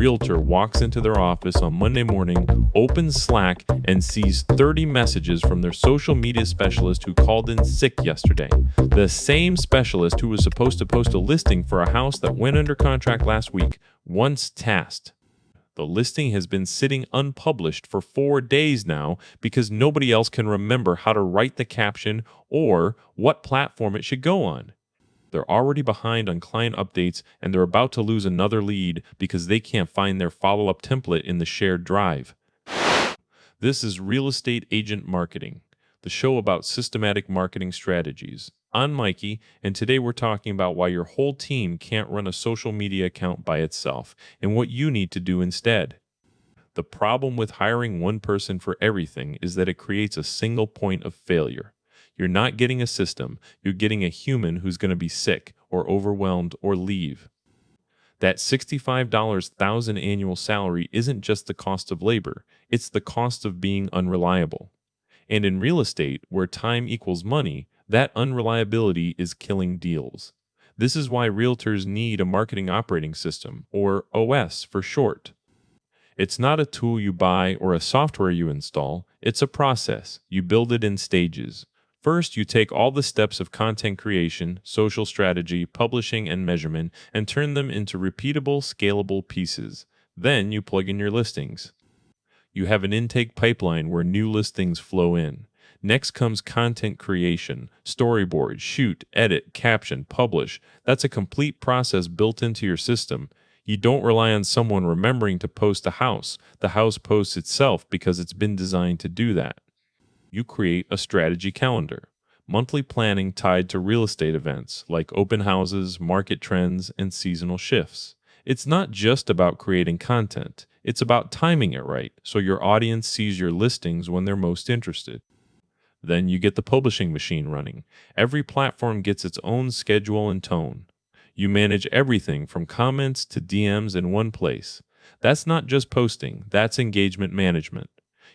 realtor walks into their office on Monday morning, opens Slack, and sees 30 messages from their social media specialist who called in sick yesterday. The same specialist who was supposed to post a listing for a house that went under contract last week, once tasked. The listing has been sitting unpublished for 4 days now because nobody else can remember how to write the caption or what platform it should go on. They're already behind on client updates, and they're about to lose another lead because they can't find their follow-up template in the shared drive. This is Real Estate Agent Marketing, the show about systematic marketing strategies. I'm Mikey, and today we're talking about why your whole team can't run a social media account by itself and what you need to do instead. The problem with hiring one person for everything is that it creates a single point of failure. You're not getting a system, you're getting a human who's going to be sick or overwhelmed or leave. That $65,000 annual salary isn't just the cost of labor, it's the cost of being unreliable. And in real estate, where time equals money, that unreliability is killing deals. This is why realtors need a marketing operating system, or OS for short. It's not a tool you buy or a software you install, it's a process. You build it in stages. First, you take all the steps of content creation, social strategy, publishing, and measurement and turn them into repeatable, scalable pieces. Then you plug in your listings. You have an intake pipeline where new listings flow in. Next comes content creation, storyboard, shoot, edit, caption, publish. That's a complete process built into your system. You don't rely on someone remembering to post a house. The house posts itself because it's been designed to do that. You create a strategy calendar, monthly planning tied to real estate events like open houses, market trends, and seasonal shifts. It's not just about creating content. It's about timing it right so your audience sees your listings when they're most interested. Then you get the publishing machine running. Every platform gets its own schedule and tone. You manage everything from comments to DMs in one place. That's not just posting, that's engagement management.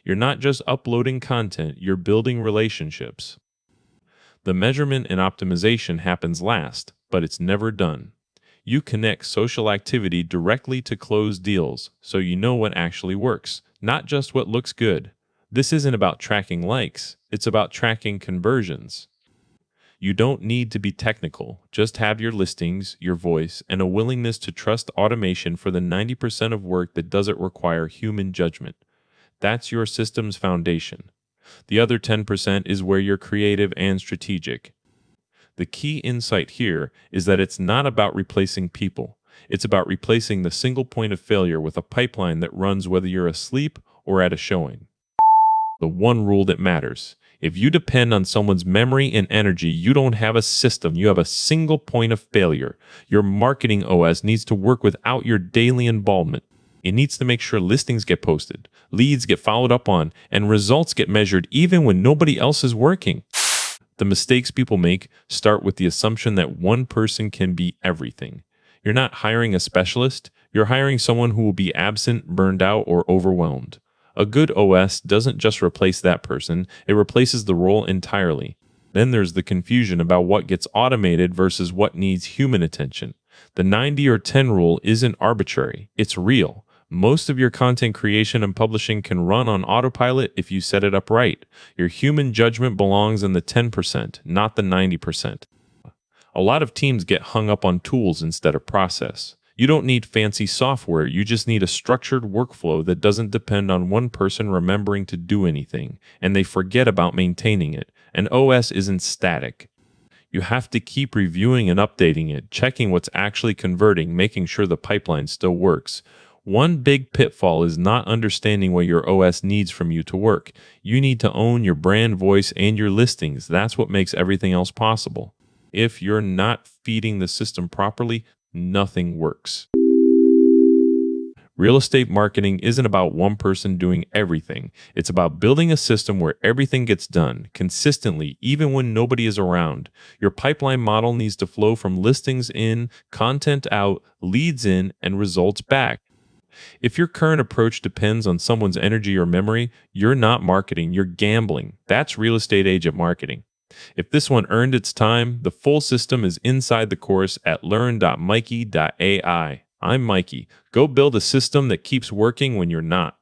You're not just uploading content, you're building relationships. The measurement and optimization happens last, but it's never done. You connect social activity directly to closed deals, so you know what actually works, not just what looks good. This isn't about tracking likes, it's about tracking conversions. You don't need to be technical, just have your listings, your voice, and a willingness to trust automation for the 90% of work that doesn't require human judgment. That's your system's foundation. The other 10% is where you're creative and strategic. The key insight here is that it's not about replacing people. It's about replacing the single point of failure with a pipeline that runs whether you're asleep or at a showing. The one rule that matters. If you depend on someone's memory and energy, you don't have a system. You have a single point of failure. Your marketing OS needs to work without your daily involvement. It needs to make sure listings get posted, leads get followed up on, and results get measured even when nobody else is working. The mistakes people make start with the assumption that one person can be everything. You're not hiring a specialist, you're hiring someone who will be absent, burned out, or overwhelmed. A good OS doesn't just replace that person, it replaces the role entirely. Then there's the confusion about what gets automated versus what needs human attention. The 90 or 10 rule isn't arbitrary, it's real. Most of your content creation and publishing can run on autopilot if you set it up right. Your human judgment belongs in the 10%, not the 90%. A lot of teams get hung up on tools instead of process. You don't need fancy software, you just need a structured workflow that doesn't depend on one person remembering to do anything, and they forget about maintaining it. An OS isn't static. You have to keep reviewing and updating it, checking what's actually converting, making sure the pipeline still works. One big pitfall is not understanding what your OS needs from you to work. You need to own your brand voice and your listings. That's what makes everything else possible. If you're not feeding the system properly, nothing works. Real estate marketing isn't about one person doing everything. It's about building a system where everything gets done consistently, even when nobody is around. Your pipeline model needs to flow from listings in, content out, leads in, and results back. If your current approach depends on someone's energy or memory, you're not marketing, you're gambling. That's real estate agent marketing. If this one earned its time, the full system is inside the course at learn.mikey.ai. I'm Mikey. Go build a system that keeps working when you're not.